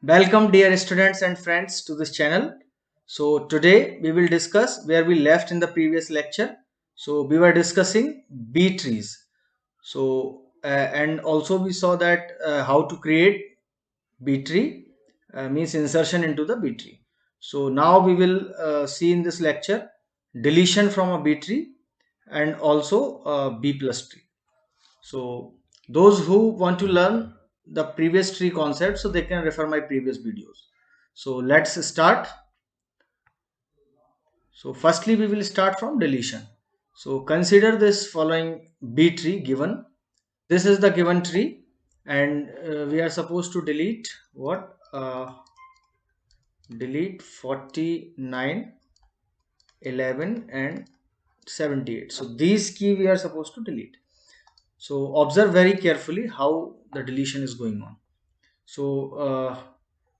Welcome dear students and friends to this channel. So today we will discuss where we left in the previous lecture. So we were discussing B trees. And also we saw that how to create B tree means insertion into the B tree. So now we will see in this lecture deletion from a B tree and also B plus tree. So those who want to learn the previous tree concept, so they can refer my previous videos. So let's start. So firstly we will start from deletion. So consider this following B tree given. This is the given tree, and we are supposed to delete what? Delete 49, 11 and 78. So these key we are supposed to delete. So observe very carefully how the deletion is going on. So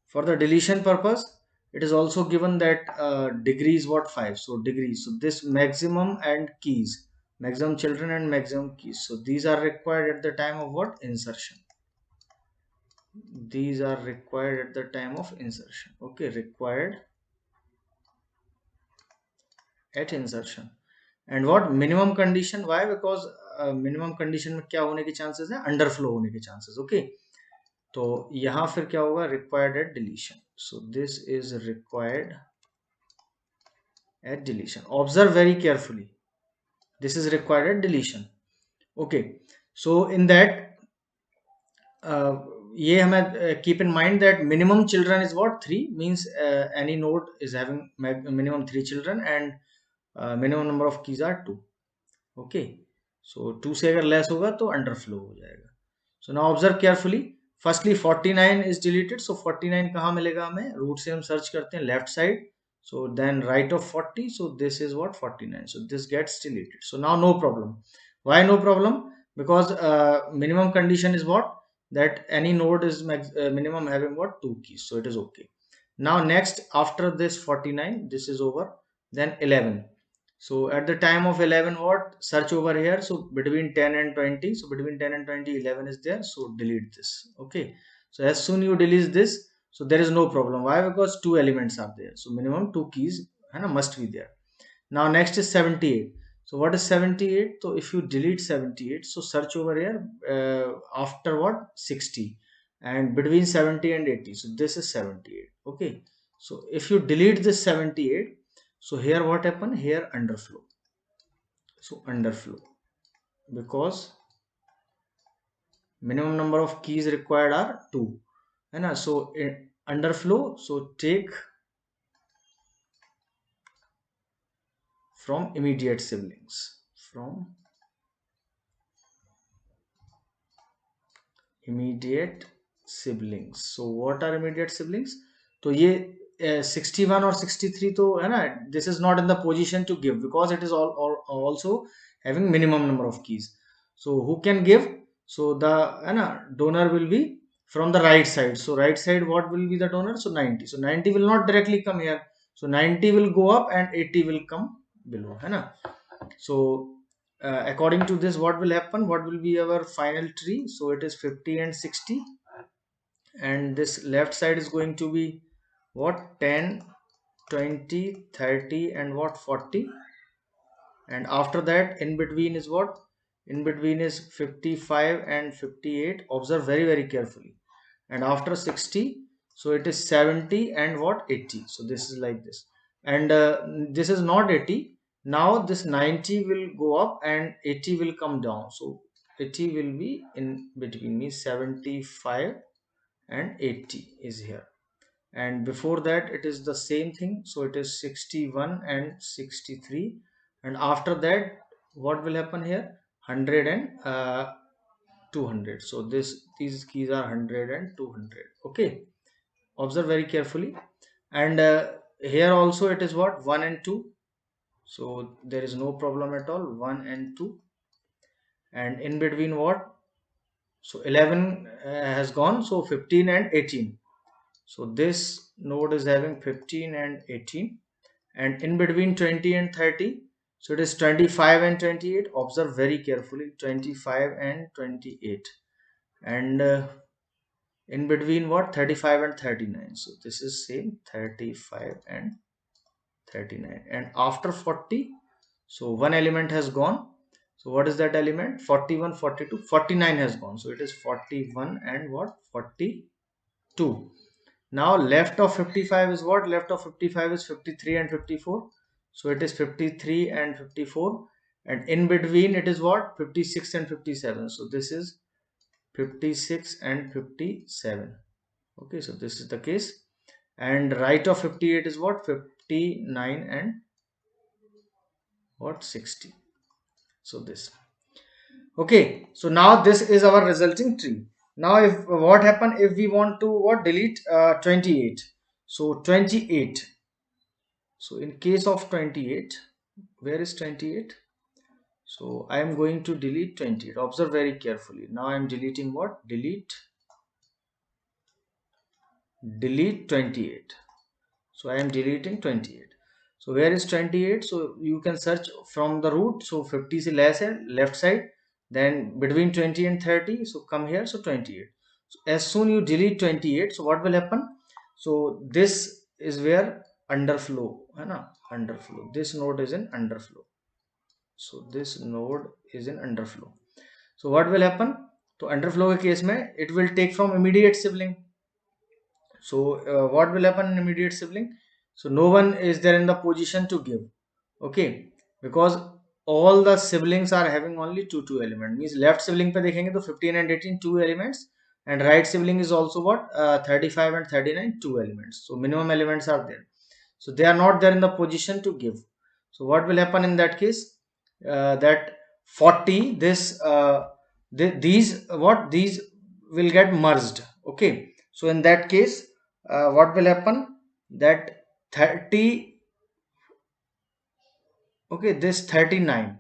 for the deletion purpose, it is also given that degree is what? 5. So degrees. So this maximum and keys, maximum children and maximum keys. So these are required at the time of what? Insertion. These are required at the time of insertion. Okay, required at insertion. And what minimum condition? Why? Because minimum condition में क्या होने के chances है? Underflow होने के chances. Okay. तो यहाँ फिर क्या होगा? Required at deletion. So this is required at deletion. Observe very carefully. This is required at deletion. Okay. So in that, ये हमें keep in mind that minimum children is what? 3 means any node is having minimum 3 children and minimum number of keys are 2. Okay. So 2 से अगर less होगा तो underflow हो जाएगा. So now observe carefully. Firstly 49 is deleted. So 49 कहाँ मिलेगा हमें? Root से हम search करते हैं left side. So then right of 40. So this is what? 49. So this gets deleted. So now no problem. Why no problem? Because minimum condition is what? That any node is minimum having what? 2 keys. So it is okay. Now next, after this 49, this is over. Then 11. So at the time of 11, what? Search over here. So between 10 and 20. So between 10 and 20, 11 is there. So delete this. Okay. So as soon you delete this, so there is no problem. Why? Because two elements are there. So minimum 2 keys must be there. Now next is 78. So what is 78? So if you delete 78, so search over here after what? 60. And between 70 and 80. So this is 78. Okay. So if you delete this 78, so here what happened? Here underflow. So underflow, because minimum number of keys required are 2. So underflow, so take from immediate siblings. From immediate siblings. So what are immediate siblings? तो ये 61 और 63 तो है ना, this is not in the position to give because it is also having minimum number of keys. So who can give? So the है ना donor will be from the right side. So right side what will be the donor? So 90. So 90 will not directly come here. So 90 will go up and 80 will come below, है ना. So according to this, what will happen? What will be our final tree? So it is 50 and 60, and this left side is going to be what? 10, 20, 30 and what? 40. And after that, in between is what? In between is 55 and 58. Observe very very carefully. And after 60, so it is 70 and what? 80. So this is like this. And this is not 80. Now this 90 will go up and 80 will come down. So 80 will be in between, me 75 and 80 is here. And before that it is the same thing. So it is 61 and 63. And after that, what will happen here? 100 and 200. So these keys are 100 and 200. Okay. Observe very carefully. And here also it is what? 1 and 2. So there is no problem at all. 1 and 2. And in between what? So 11 has gone. So 15 and 18. So this node is having 15 and 18. And in between 20 and 30, so it is 25 and 28. Observe very carefully. 25 and 28. And In between what? 35 and 39. So this is same, 35 and 39. And after 40, so one element has gone. So what is that element? 41, 42, 49 has gone. So it is 41 and what? 42. Now left of 55 is what? Left of 55 is 53 and 54. So it is 53 and 54. And in between it is what? 56 and 57. So this is 56 and 57. Okay, so this is the case. And right of 58 is what? 59 and what? 60. So this. Okay, so now this is our resulting tree. Now if what happen if we want to what? Delete 28. So 28. So in case of 28, where is 28? So I am going to delete 28. Observe very carefully. Now I am deleting what? Delete 28. So I am deleting 28. So where is 28? So you can search from the root. So 50 is left side, then between 20 and 30. So come here. So 28. So as soon you delete 28, so what will happen? So this is where underflow, है ना? Underflow. This node is in underflow. So this node is in underflow. So what will happen? तो underflow के case में it will take from immediate sibling. So what will happen in immediate sibling? So no one is there in the position to give. Okay, because all the siblings are having only two element. Means left sibling पे देखेंगे तो 15 and 18 two elements, and right sibling is also what 35 and 39 two elements. So minimum elements are there. So they are not there in the position to give. So what will happen in that case? That 40 these what these will get merged. Okay, so in that case what will happen? That 30, okay, this 39.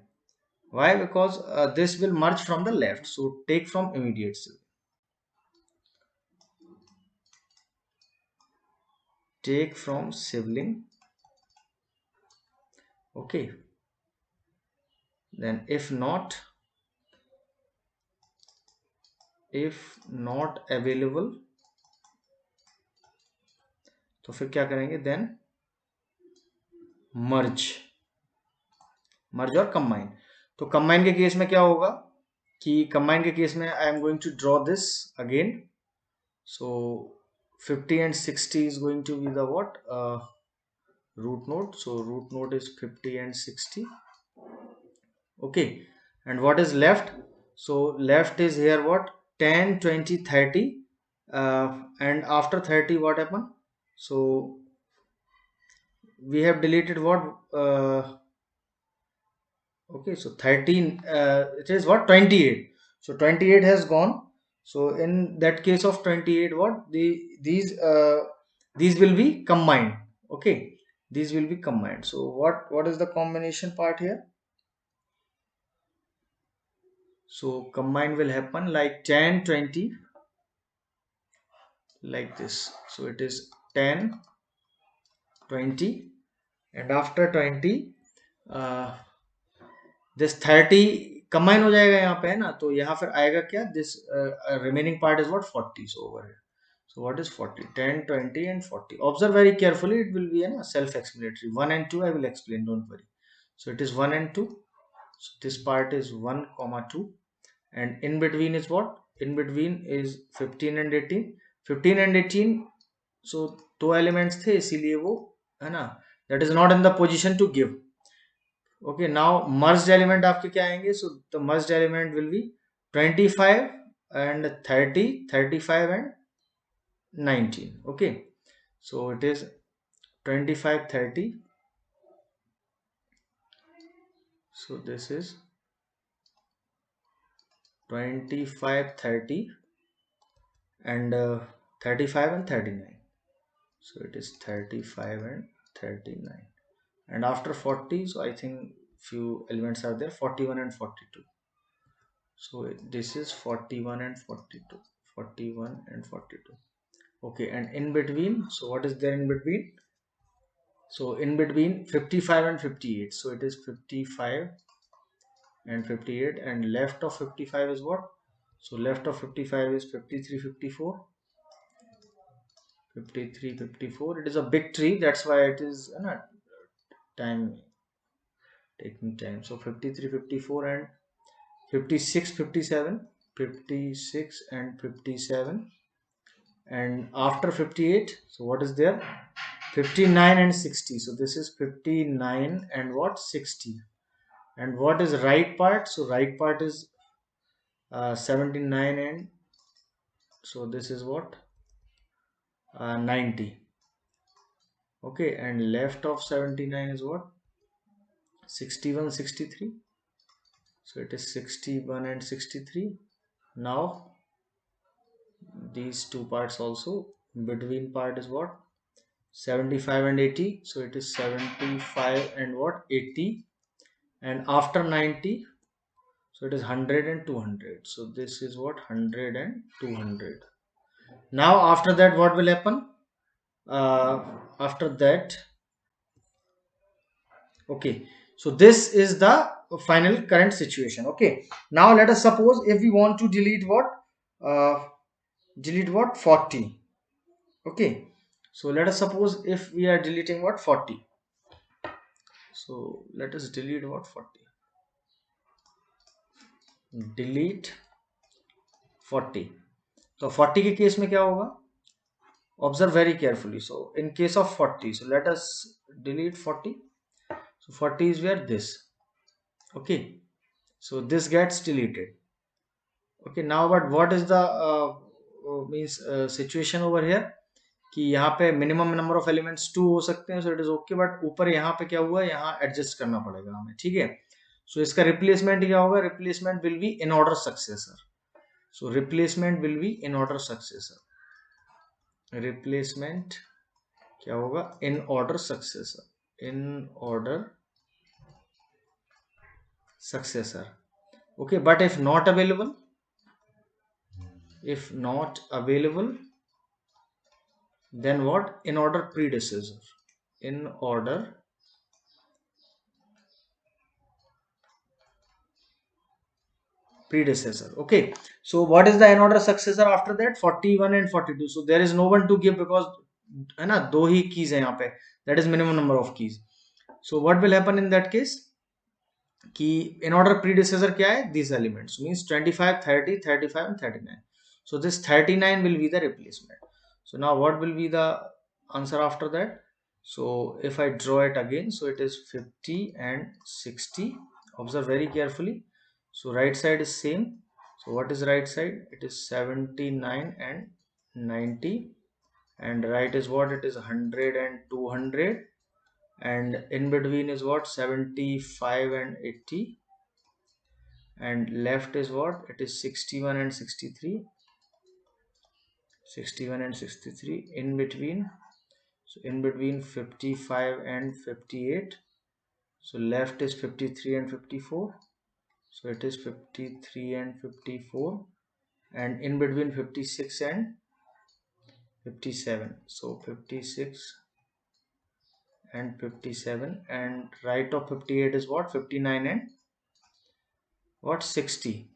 Why? Because this will merge from the left. So take from immediate sibling. Take from sibling. Okay, then if not available, तो फिर क्या करेंगे? Then merge और combine. तो combine के case में क्या होगा कि combine के केस में I am going to draw this again. So 50 and 60 is going to be the what? Root node. So root node is 50 and 60. Okay, and what is left? So left is here what? 10, 20, 30. And after 30 what happened? So we have deleted what? Okay, so 13, it is what? 28. So 28 has gone. So in that case of 28, what these will be combined. Okay, these will be combined. So what is the combination part here? So combine will happen like 10, 20, like this. So it is 10, 20, and after 20 this 30 combine हो जाएगा यहाँ पे, है ना? तो यहाँ फिर आएगा क्या? This remaining part is what? 40. So over here. So what is 40? 10, 20 and 40. Observe very carefully. It will be a self-explanatory. 1 and 2 I will explain. Don't worry. So it is 1 and 2. So this part is 1, 2. And in between is what? In between is 15 and 18. 15 and 18. So दो elements थे इसीलिए वो, है ना? That is not in the position to give. Okay, now merged element आपके क्या आएंगे? So the merged element will be 25 and 30, 35 and 19. Okay, so it is 25, 30. So this is 25, 30 and 35 and 39. So it is 35 and 39. And after 40, so I think few elements are there, 41 and 42. So this is 41 and 42. 41 and 42. Okay, and in between, so what is there in between? So in between 55 and 58. So it is 55 and 58, and left of 55 is what? So left of 55 is 53, 54. 53, 54. It is a big tree, that's why it is time taking time. So 53, 54 and 56, 57, 56 and 57, and after 58, so what is there? 59 and 60. So this is 59 and what? 60. And what is right part? So right part is 79 and so this is what? 90. Okay, and left of 79 is what? 61, 63. So it is 61 and 63. Now these two parts also, between part is what? 75 and 80. So it is 75 and what? 80. And after 90, so it is 100 and 200. So this is what? 100 and 200. Now after that, what will happen? After that, okay, so this is the final current situation. Okay, now let us suppose if we want to delete what? Delete what? 40. Okay, so let us suppose if we are deleting what? 40. So let us delete what? 40. Delete 40. तो 40 के case में क्या होगा? Observe very carefully. So in case of 40, so let us delete 40. So 40 is where this. Okay, so this gets deleted. Okay, now but what is the means situation over here कि यहाँ पे minimum number of elements 2 हो सकते हैं, so it is okay, but ऊपर यहाँ पे क्या हुआ, यहाँ एडजस्ट करना पड़ेगा हमें, ठीक है. सो इसका रिप्लेसमेंट क्या होगा? Replacement will be in order successor. So replacement will be in order successor. Replacement क्या होगा? In order successor. In order successor. Okay, but if not available, then what? In order predecessor. In order predecessor. Okay, so what is the in order successor after that? 41 and 42. So there is no one to give because है ना, दो ही keys है यहाँ पे, that is minimum number of keys. So what will happen in that case कि in order predecessor क्या है? These elements means 25, 30, 35 and 39. So this 39 will be the replacement. So now what will be the answer after that? So if I draw it again, so it is 50 and 60. Observe very carefully. So right side is same. So what is right side? It is 79 and 90. And right is what? It is 100 and 200. And in between is what? 75 and 80. And left is what? It is 61 and 63. 61 and 63. In between, so in between 55 and 58. So left is 53 and 54. So it is 53 and 54. And in between 56 and 57. So 56 and 57. And right of 58 is what? 59 and what? 60.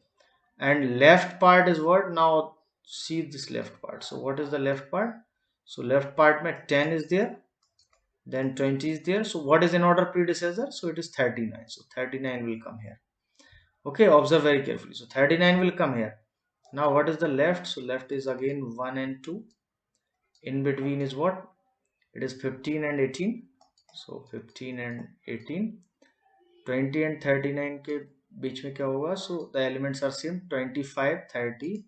And left part is what? Now see this left part. So what is the left part? So left part mein 10 is there, then 20 is there. So what is in order predecessor? So it is 39. So 39 will come here. Okay, observe very carefully. So 39 will come here. Now what is the left? So left is again 1 and 2. In between is what? It is 15 and 18. So 15 and 18. 20 and 39 के बीच में क्या होगा? So the elements are same, 25, 30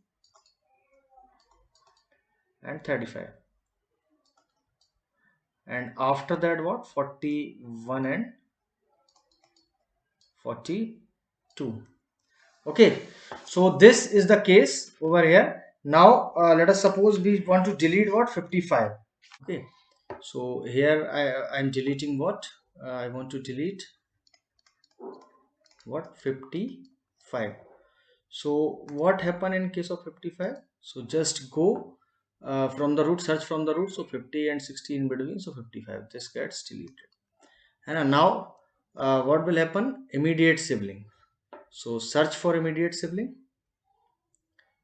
and 35. And after that what? 41 and 42. Okay, so this is the case over here. Now let us suppose we want to delete what? 55. Okay, so here I'm deleting what? I want to delete what? 55. So what happen in case of 55? So just go from the root, search from the root. So 50 and 60 in between, so 55. This gets deleted. And now what will happen? Immediate sibling. So search for immediate sibling.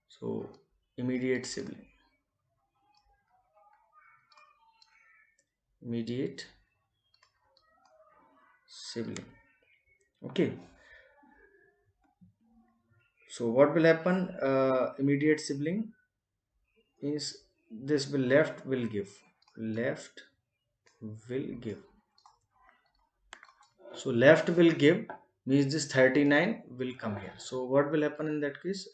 So immediate sibling. immediate sibling. Okay, so what will happen? Immediate sibling means this will left will give, left will give. So left will give means this 39 will come here. So what will happen in that case?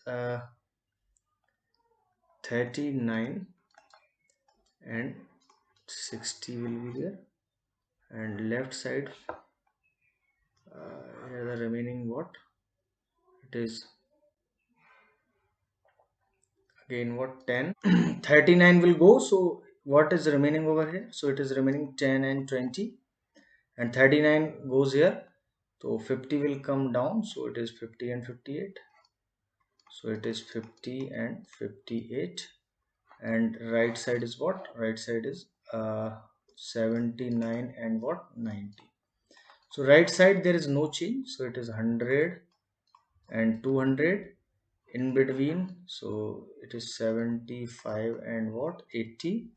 39 and 60 will be there, and left side here the remaining what it is again what 10 39 will go. So what is remaining over here? So it is remaining 10 and 20, and 39 goes here, so 50 will come down, so it is 50 and 58. So it is 50 and 58, and right side is what? Right side is 79 and what 90. So right side there is no change, so it is 100 and 200 in between, so it is 75 and what 80,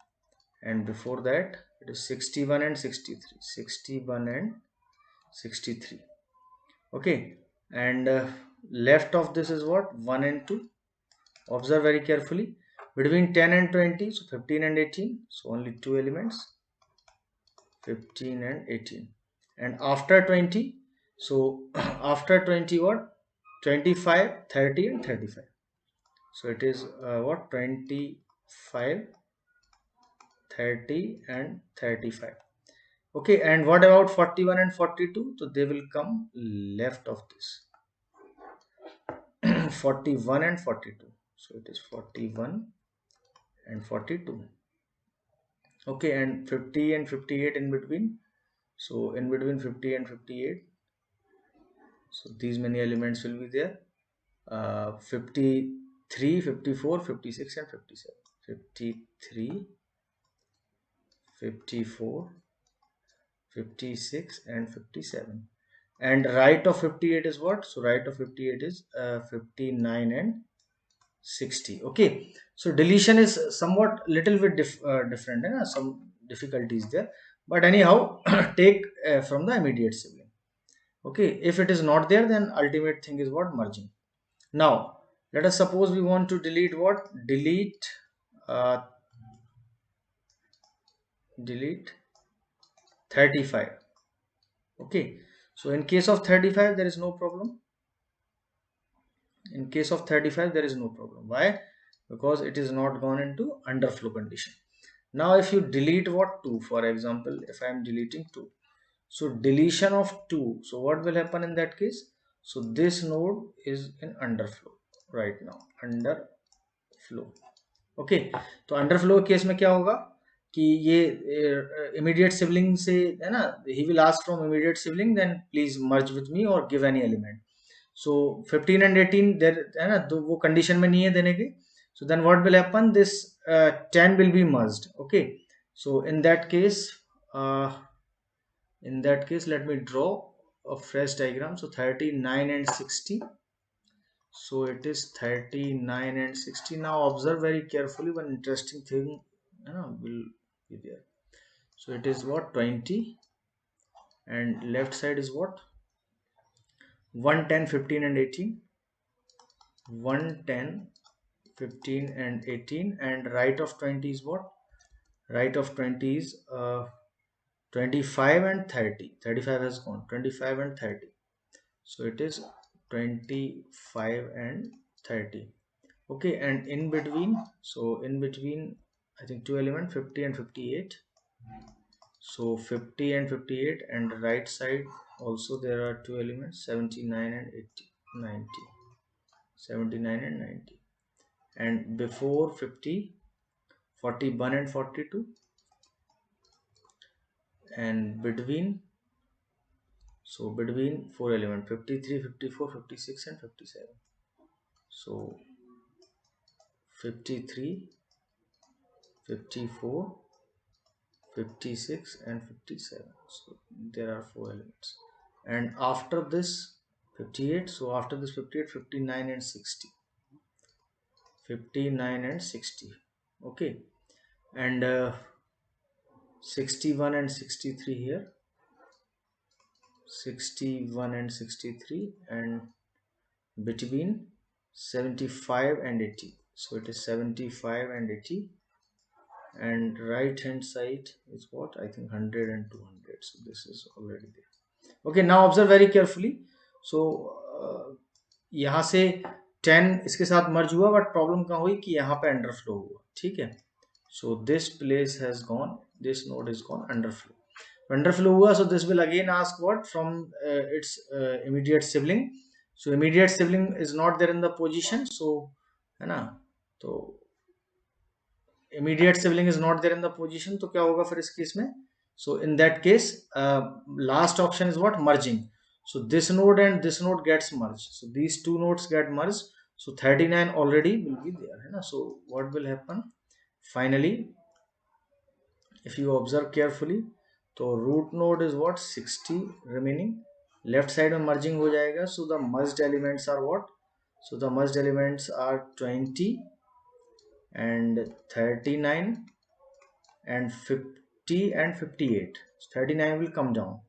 and before that it is 61 and 63, 61 and 63. Okay, and left of this is what 1 and 2. Observe very carefully between 10 and 20, so 15 and 18, so only two elements, 15 and 18. And after 20, so after 20 what 25, 30 and 35. So it is what 25, 30 and 35. Okay, and what about 41 and 42? So they will come left of this 41 and 42. So it is 41 and 42. Okay, and 50 and 58 in between. So in between 50 and 58, so these many elements will be there. 53, 54, 56 and 57. 53, 54, 56 and 57. And right of 58 is what? So right of 58 is 59 and 60. Okay, so deletion is somewhat little bit different, some difficulties there, but anyhow take from the immediate sibling. Okay, if it is not there, then ultimate thing is what? Merging. Now let us suppose we want to delete what? Uh, delete 35. Okay, so in case of 35 there is no problem. In case of 35 there is no problem. Why? Because it is not gone into underflow condition. Now if you delete what? 2, for example, if I am deleting 2, so deletion of 2, so what will happen in that case? So this node is in underflow right now, underflow. Okay, तो underflow case में क्या होगा कि ये immediate sibling से है ना, he will ask from immediate sibling then please merge with me और give any element. So 15 and 18 there है ना, तो वो कंडीशन में नहीं है देने की. So then what will happen, this 10 will be merged. Okay, so in that case let me draw a fresh diagram. So 39 and 60, so it is 39 and 60. Now observe very carefully, one interesting thing will be there. So it is what 20, and left side is what 1, 10, 15 and 18, 1, 10, 15 and 18, and right of 20 is what? Right of 20 is 25 and 30. 35 has gone, 25 and 30. So it is 25 and 30. Okay, and in between, so in between I think two element 50 and 58. So 50 and 58, and right side also there are two elements 79 and 80, 90, 79 and 90, and before 50, 41 and 42, and between, so between four element 53, 54, 56 and 57. So 53, 54, 56 and 57. So there are four elements, and after this 58, so after this 58, 59 and 60, 59 and 60. Okay, and 61 and 63 here, 61 and 63, and between 75 and 80, so it is 75 and 80, and right hand side is what, I think 100 and 200, so this is already there. Okay, now observe very carefully. So यहाँ से 10 इसके साथ मर्ज हुआ, but problem कहाँ हुई कि यहाँ पे अंडरफ्लो हुआ, ठीक है. So this place has gone, this node is gone underflow. Underflow हुआ, so this will again ask what from its immediate sibling. So immediate sibling is not there in the position, so है ना, तो immediate sibling is not there in the position, तो क्या होगा फिर इस case में. So in that case, last option is what, merging. So this node and this node gets merged, so these two nodes get merged, so 39 already will be there, है ना. So what will happen finally, if you observe carefully, तो root node is what, 60 remaining, left side में merging हो जाएगा. So the merged elements are what, so the merged elements are 20 and 39 and 50 and 58. 39 will come down,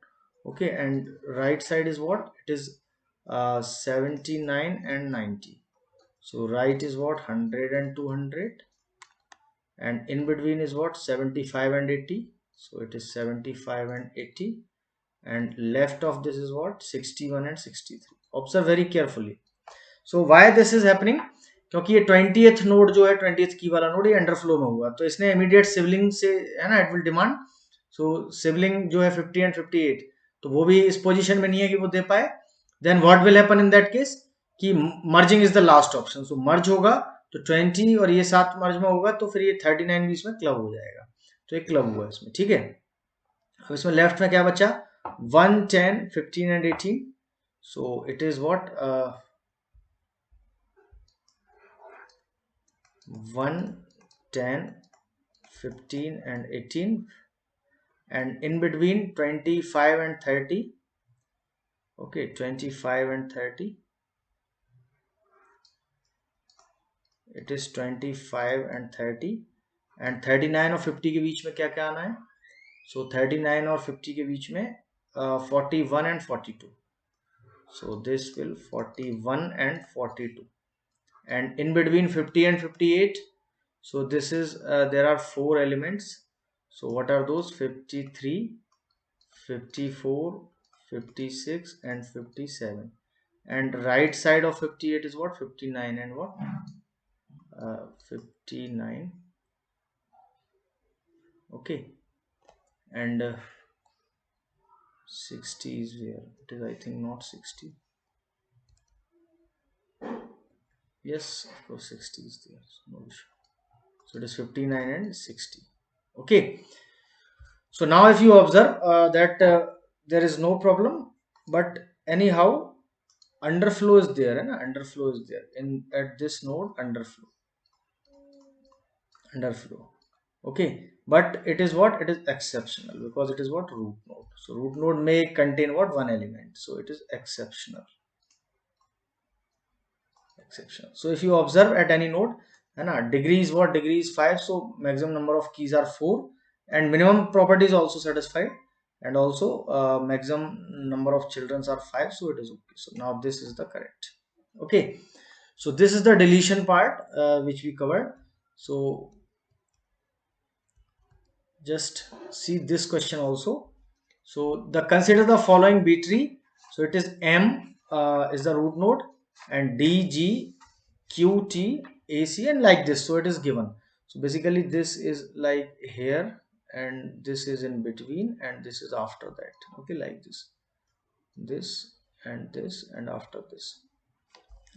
okay, and right side is what, it is 79 and 90. So right is what, 100 and 200, and in between is what, 75 and 80, so it is 75 and 80, and left of this is what, 61 and 63. Observe very carefully. So why this is happening, क्योंकि ये 20th node जो है, 20th की वाला node, ये underflow में हुआ, तो इसने इमीडिएट सिबलिंग से, है ना, it will demand. So sibling जो है 50 एंड 58, तो वो भी इस पोजीशन में नहीं है कि वो दे पाए. Then what will happen in that case, कि merging is the last option. So merge होगा तो 20 और ये साथ मर्ज में होगा, तो फिर ये 39 भी इसमें क्लब हो जाएगा, तो ये क्लब हुआ इसमें, ठीक है. अब इसमें लेफ्ट में क्या बचा, 1 10 15 and 18. So it is what, 1 10 15 and 18, and in between 25 and 30. Okay, 25 and 30, it is 25 and 30, and 39 और 50 के बीच में क्या क्या आना है. So 39 और 50 के बीच में 41 and 42, so this will 41 and 42, and in between 50 and 58, so this is there are four elements. So what are those, 53, 54, 56 and 57, and right side of 58 is what, 59 and what, 59, okay, and 60 is where it is, I think not 60, yes, of course 60 is there, so no issue. So it is 59 and 60, okay. So now if you observe that there is no problem, but anyhow underflow is there, and underflow is there in at this node, underflow, okay, but it is what, it is exceptional, because it is what, root node. So root node may contain what, one element, so it is exceptional. So if you observe at any node, and degree is what, degree is 5, so maximum number of keys are 4, and minimum property is also satisfied, and also maximum number of children are 5, so it is okay. So now this is the correct, okay. So this is the deletion part which we covered. So just see this question also. So the consider the following B tree. So it is M is the root node, and D, G, Q, T, A, C, and like this. So it is given. So basically this is like here, and this is in between, and this is after that. Okay, like this and this, and after this.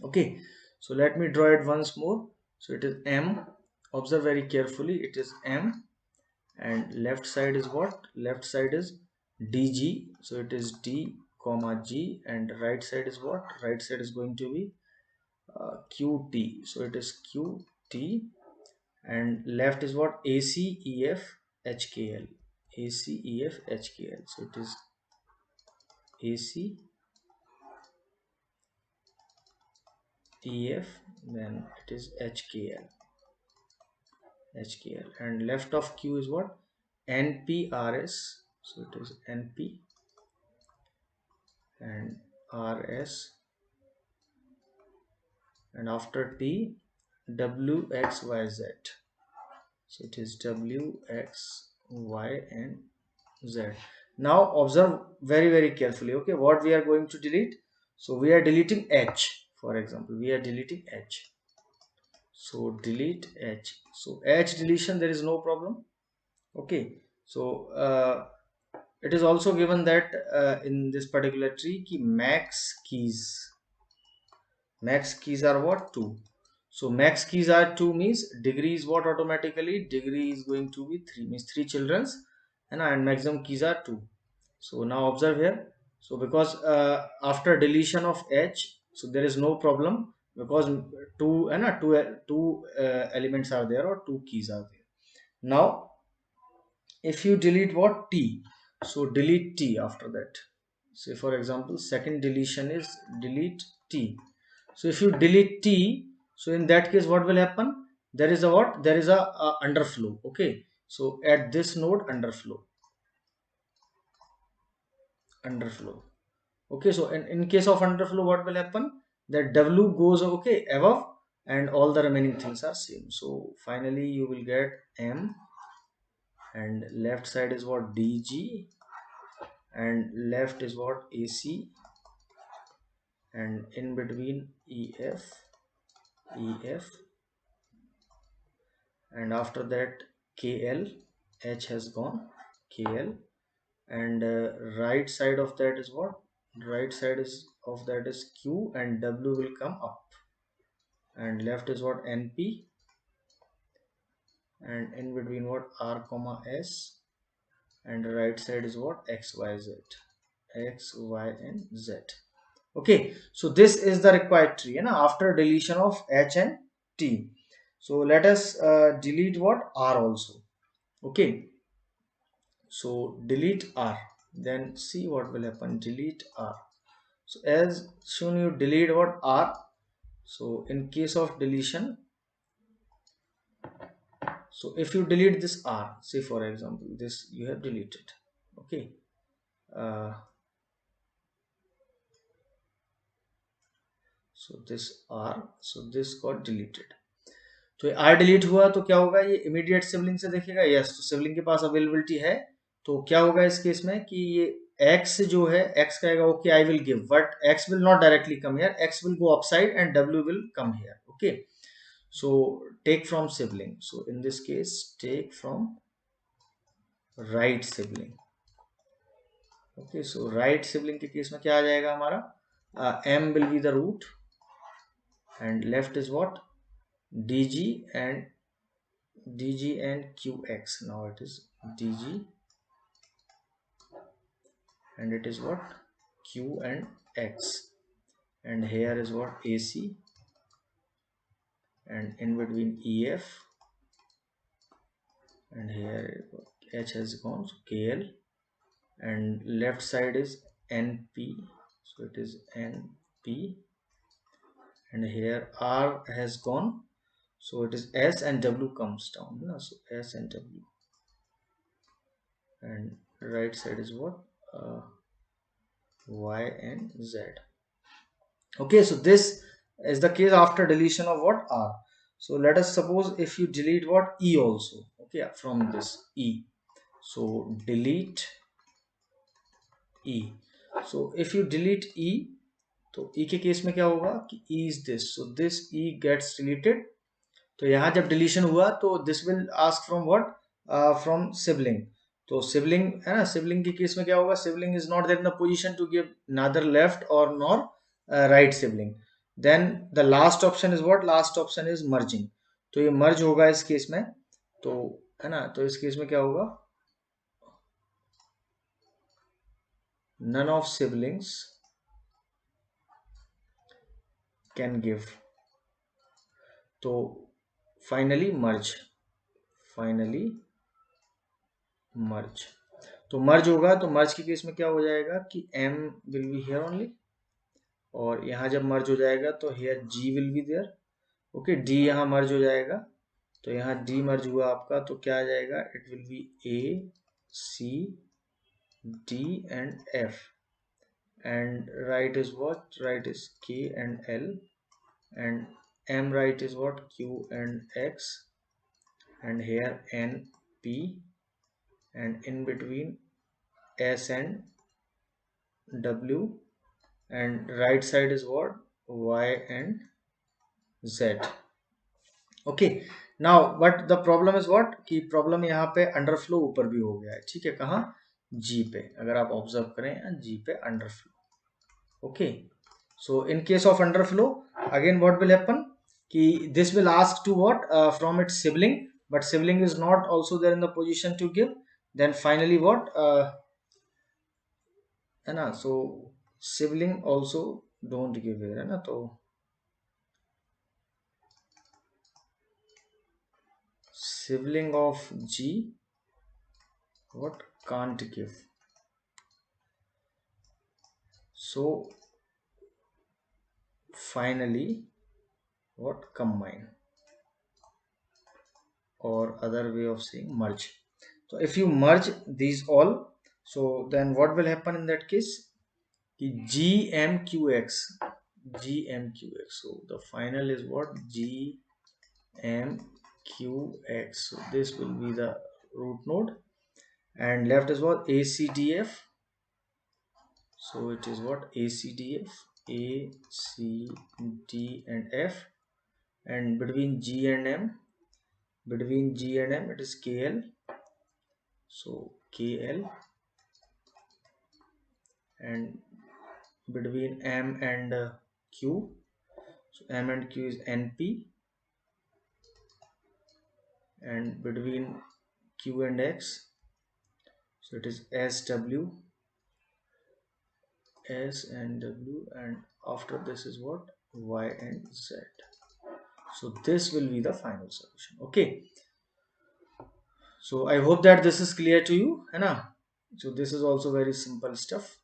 Okay, so let me draw it once more. So it is M. Observe very carefully. It is M, and left side is what? Left side is DG. So it is D comma G, and right side is what? Right side is going to be QT. So it is QT, and left is what? AC, EF, HKL. AC, EF, HKL. So it is AC, EF, then it is HKL. HKL, and left of Q is what? NPRS, so it is NP and RS, and after T WXYZ, so it is WXY and Z. Now observe very carefully. Okay, what we are going to delete? So we are deleting H, for example, we are deleting H. So delete H. So H deletion, there is no problem. Okay, so it is also given that in this particular tree ki max keys are what? 2. So max keys are 2 means degree is what? Automatically degree is going to be 3, means 3 children's, and maximum keys are 2. So now observe here. So because after deletion of H, so there is no problem, because two elements are there, or 2 keys are there. Now if you delete what? T, so delete T after that. Say for example, second deletion is delete T. So if you delete T, so in that case what will happen? There is a what? There is a underflow. Okay, so at this node, underflow. Okay, so in case of underflow, what will happen? That W goes okay above, and all the remaining things are same. So finally you will get M, and left side is what? DG, and left is what? AC, and in between EF, and after that KL, H has gone, KL, and right side of that is what? Right side of that is Q, and W will come up, and left is what? NP, and in between what? R comma S, and right side is what? XYZ, X, Y, and Z. Okay, so this is the required tree, after deletion of H and T. So let us delete what? R also. Okay, so delete R, then see what will happen. Delete R. So as soon you delete what? R. So in case of deletion, so if you delete this R, say for example this you have deleted. Okay, so this R, so this got deleted. तो are delete हुआ तो क्या होगा? ये immediate sibling से देखेगा, yes, तो sibling के पास अवेलेबिलिटी है, तो क्या होगा इस केस में कि ये एक्स जो है, एक्स कहेगा okay I will give, but X will not directly come here, X will go upside and W will come here. Okay, so take from sibling. So in this case take from right sibling. Okay, so right sibling के case में क्या आ जाएगा हमारा? m will be the root, and left is what? DG and QX. Now it is DG, and it is what? Q and X, and here is what? AC, and in between EF, and here H has gone, so KL, and left side is NP, so it is NP, and here R has gone, so it is S, and W comes down, so S and W, and right side is what? Y and Z. Okay, so this is the case after deletion of what? R. So let us suppose if you delete what? E also. Okay, from this E, so delete E. So if you delete E, तो E के case में क्या होगा कि E is this, so this E gets deleted. तो यहाँ जब deletion हुआ तो this will ask from what? From sibling. तो सिबलिंग है ना, सिबलिंग के केस में क्या होगा? Sibling is not there in the position to give neither left और nor right sibling. Then the last option is what? Last option is merging. तो ये मर्ज होगा इस केस में, तो है ना, तो इस केस में क्या होगा? None of siblings can give, तो फाइनली मर्ज, तो मर्ज होगा. तो मर्ज के केस में क्या हो जाएगा कि M will be here only, और यहाँ जब मर्ज हो जाएगा तो here G will be there. Okay, D यहाँ मर्ज हो जाएगा, तो यहाँ D मर्ज हुआ आपका, तो क्या आ जाएगा, it will be A C D and F, and right is what, right is K and L, and M right is what, Q and X, and here N P, and in between S and W, and right side is what, Y and Z. Okay, now but the problem is what, कि problem यहाँ पे underflow ऊपर भी हो गया है, ठीक है, कहाँ, जी पे, अगर आप ऑब्जर्व करें जी पे underflow. Okay, so in case of underflow again what will happen, कि this will ask to what from its sibling, but sibling is not also there in the position to give, then finally what, है ना, so sibling also don't give है ना, तो sibling of G what can't give, so finally what combine, or other way of saying merge. So if you merge these all, so then what will happen in that case, GMQX, GMQX, so the final is what, GMQX, so this will be the root node, and left is what, ACDF, so it is what, ACDF, A, C, D and F, and between G and M, between G and M it is KL, so KL, and between M and Q, so M and Q is NP, and between Q and X, so it is SW, S and W, and after this is what, Y and Z. So this will be the final solution. Okay, so I hope that this is clear to you, है ना, so this is also very simple stuff.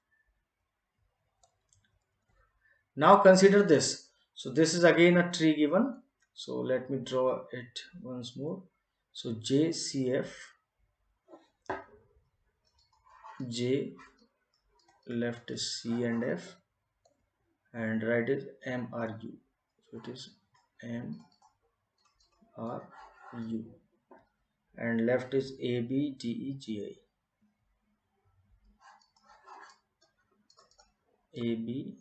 Now consider this, so this is again a tree given, so let me draw it once more. So JCF, J left is C and F, and right is MRU, so it is MRU, and left is ABDEGI, AB,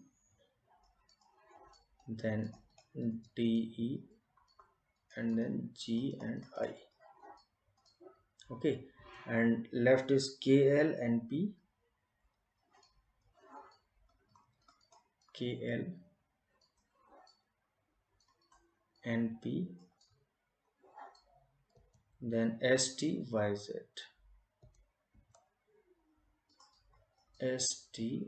then DE, and then G and I. Okay, and left is KL and P, KL and P, then ST, YZ, ST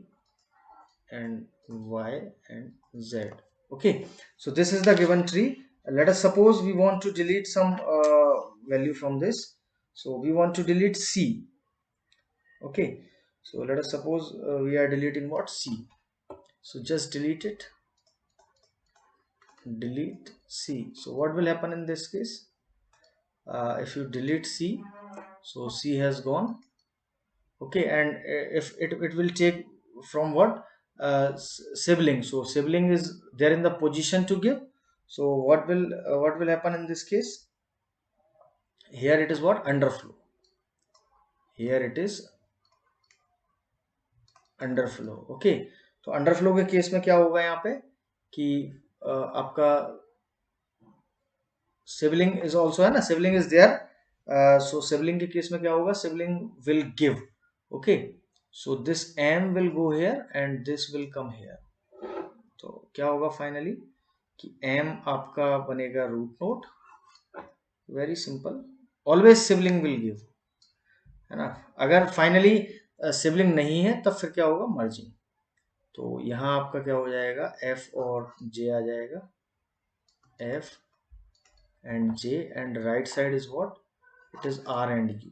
and Y and Z. Okay, so this is the given tree. Let us suppose we want to delete some value from this, so we want to delete C. Okay, so let us suppose we are deleting what, C, so just delete it, delete C. So what will happen in this case, if you delete C, so C has gone. Okay, and if it will take from what, sibling, so sibling is there in the position to give, so what will happen in this case, here it is what, underflow, here it is underflow. Okay, तो underflow के case में क्या होगा यहाँ पे, कि आपका sibling is also, है ना, sibling is there, so sibling के केस में क्या होगा, sibling will give. Okay, so this M will go here and this will come here, तो क्या होगा फाइनली, कि एम आपका बनेगा root node, very simple, always sibling will give, है ना, अगर फाइनली सिबलिंग नहीं है तब फिर क्या होगा, मर्जिंग, तो यहाँ आपका क्या हो जाएगा, एफ और जे आ जाएगा, F and J, and right side is what, it is R and U,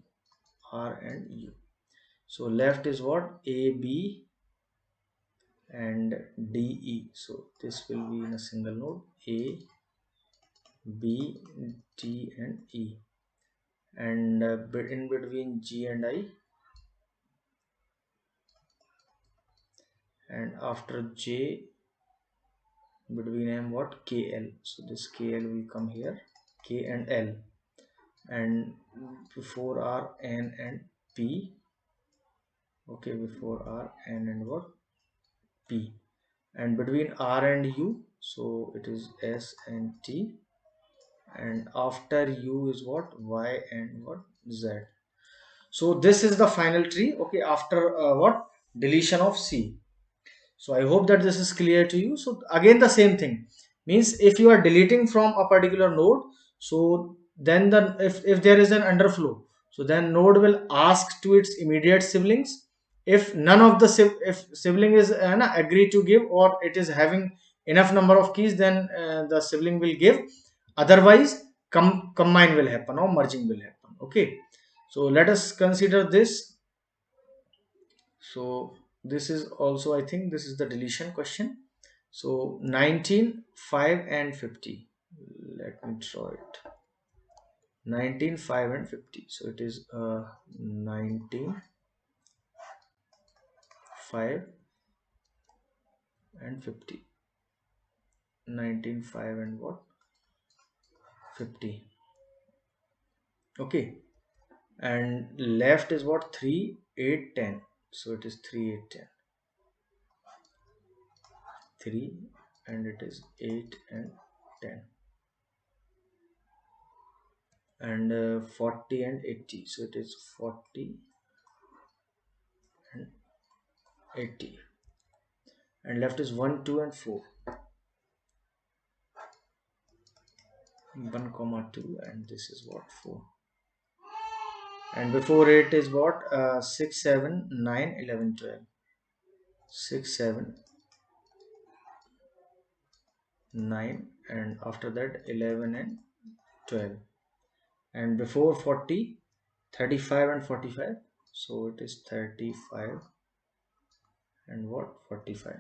R and U, so left is what, A, B and D, E, so this will be in a single node, A, B, D and E, and in between G and I, and after J, between M what, KL. So this KL will come here, K and L, and before R, N and P. Okay, before R, N and what, P, and between R and U, so it is S and T, and after U is what, Y and what, Z. So this is the final tree. Okay, after what, deletion of C. So I hope that this is clear to you. So again the same thing, means if you are deleting from a particular node, so then if there is an underflow, so then node will ask to its immediate siblings. If none of the if sibling is agree to give, or it is having enough number of keys, then the sibling will give. Otherwise combine will happen or merging will happen. Okay, so let us consider this. So this is also, I think this is the deletion question. So 19, 5 and 50. Let me draw it. 19, 5 and 50. So it is 19, 5 and 50. 19, 5 and what? 50. Okay. And left is what? 3, 8, 10. So it is 3, 8, 10. 3 and it is 8 and 10. And 40 and 80, so it is 40 and 80, and left is 1, 2 and 4. 1 comma 2, and this is what, 4, and before it is what, 6, 7, 9, 11, 12. 6, 7, 9, and after that 11 and 12, and before 40, 35 and 45, so it is 35 and what, 45,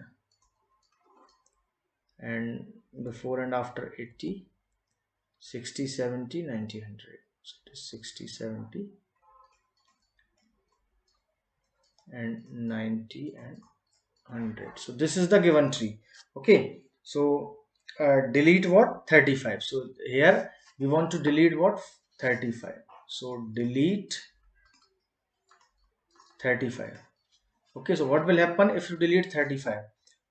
and before and after 80, 60, 70, 90, 100. So it is 60, 70 and 90 and 100. So this is the given tree. Okay, so delete what, 35. So here we want to delete what, 35. So delete 35. Okay, so what will happen if you delete 35?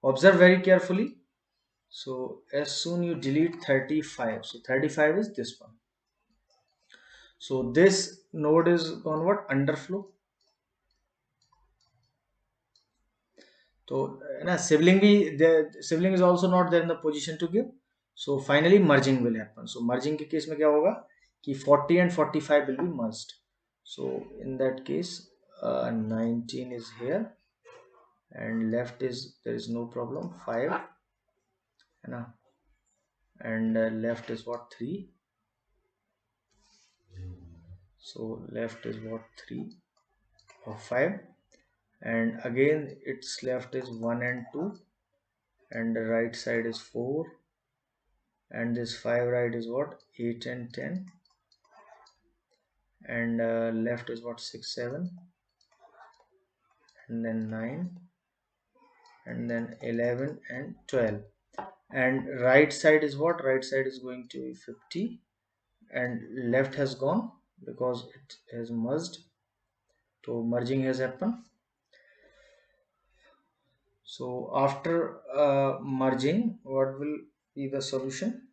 Observe very carefully. So as soon you delete 35, so 35 is this one. So this node is on what, underflow. So sibling the sibling is also not there in the position to give. So finally merging will happen. So merging के case में क्या होगा कि 40 and 45 will be merged. So in that case 19 is here, and left is, there is no problem, 5, and left is what, 3. So left is what, 3 or 5, and again its left is 1 and 2, and the right side is 4, and this 5 right is what, 8 and 10, and left is what, 6, 7, and then 9, and then 11 and 12, and right side is what, right side is going to be 50, and left has gone because it has merged, so merging has happened. So after merging, what will be the solution?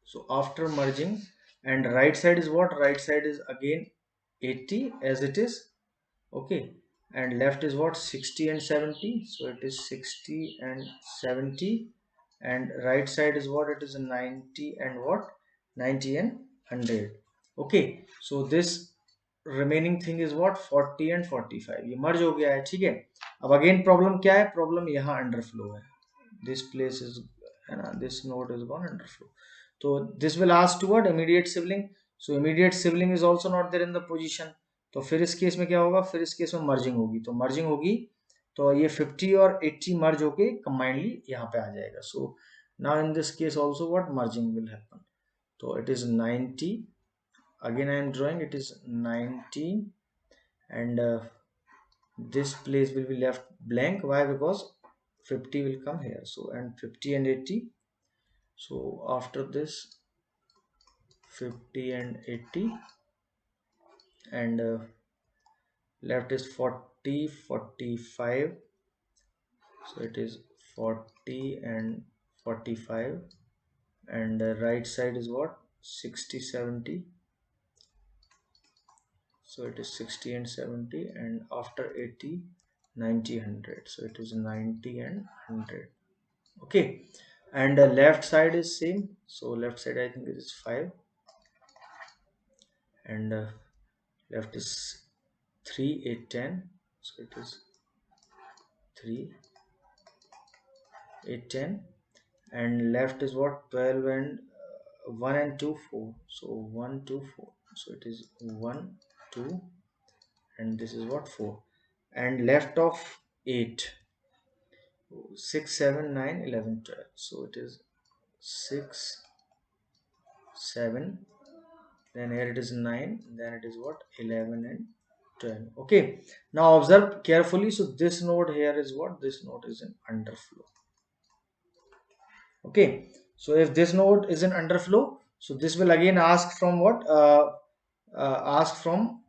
So after merging, and right side is what, right side is again 80 as it is. Okay, and left is what, 60 and 70, so it is 60 and 70, and right side is what, it is 90 and what, 90 and 100. Okay, so this remaining thing is what, 40 and 45. ये merge हो गया है, ठीक है. अब again problem क्या है, problem यहाँ underflow है, this place is, है ना, this node is gone underflow. So this will ask to what, immediate sibling. So immediate sibling is also not there in the position. तो फिर इस केस में क्या होगा, फिर इस केस में मर्जिंग होगी, तो मर्जिंग होगी तो ये 50 और 80 मर्ज होके कंबाइनली यहाँ पे आ जाएगा. सो Now in this case also what merging will happen. So it is 90. Again I am drawing, it is 90, and this place will be left blank. Why? Because 50 will come here. So and 50 and 80. So after this 50 and 80, and left is 40, 45. So it is 40 and 45, and the right side is what, 60, 70. So it is 60 and 70, and after 80, 90, 100. So it is 90 and 100. Okay, and the left side is same. So left side I think it is 5, and left is 3, 8, 10. So it is 3, 8, 10, and left is what, 12, and 1 and 2, 4. So 1, 2, 4. So it is 1, 2, and this is what, 4, and left of 8, 6, 7, 9, 11, 12. So it is 6, 7, then here it is 9, then it is what, 11 and 12. Okay, now observe carefully. So this node here is what, this node is an underflow. Okay, so if this node is an underflow, so this will again ask from what, ask from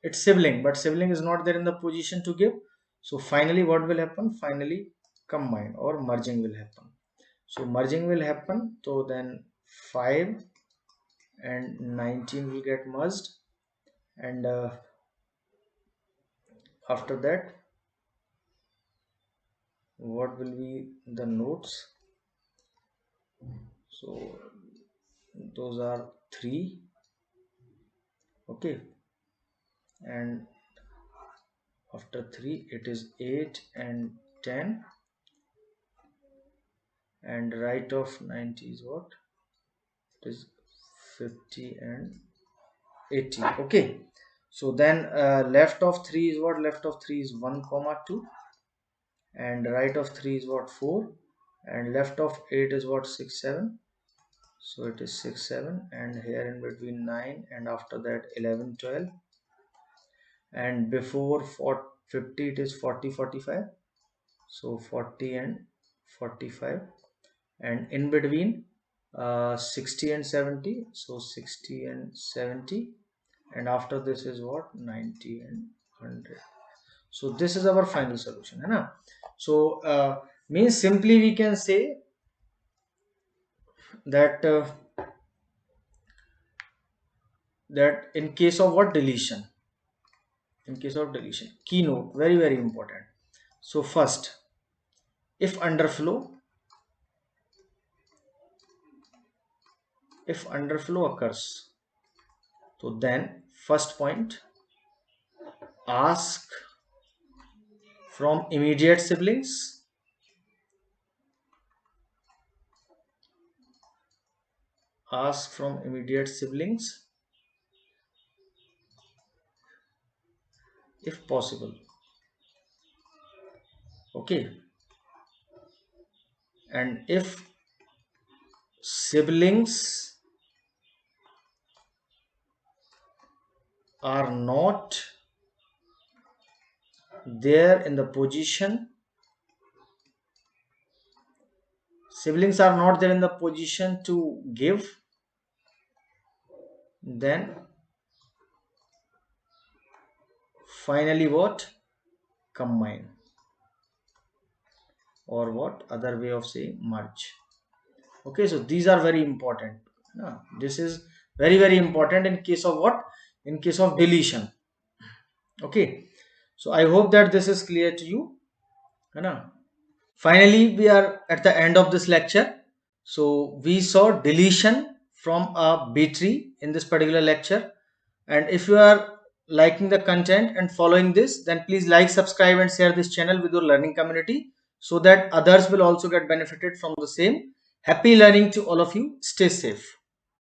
its sibling, but sibling is not there in the position to give. So finally what will happen, finally combine or merging will happen. So merging will happen, so then 5 and 19 will get merged, and after that what will be the nodes. So those are 3. Okay, and after 3 it is 8 and 10, and right of 90 is what, it is 50 and 80. Okay, so then left of 3 is what, left of 3 is 1 comma 2, and right of 3 is what, 4, and left of 8 is what, 6, 7. So it is 6, 7, and here in between 9, and after that 11, 12, and before 50 it is 40, 45. So 40 and 45, and in between 60 and 70. So 60 and 70, and after this is what, 90 and 100. So this is our final solution, है ना? So means simply we can say that that in case of what, deletion, in case of deletion, keynote, very very important. So first, if underflow occurs, so then first point, ask from immediate siblings, if possible. Okay, and if siblings are not there in the position, to give, then finally what, combine, or what other way of saying, merge. Okay, so these are very important. This is very very important in case of what, in case of deletion. Okay, so I hope that this is clear to you, है ना? Finally we are at the end of this lecture. So we saw deletion from a B tree in this particular lecture, and if you are liking the content and following this, then please like, subscribe and share this channel with your learning community, so that others will also get benefited from the same. Happy learning to all of you. Stay safe.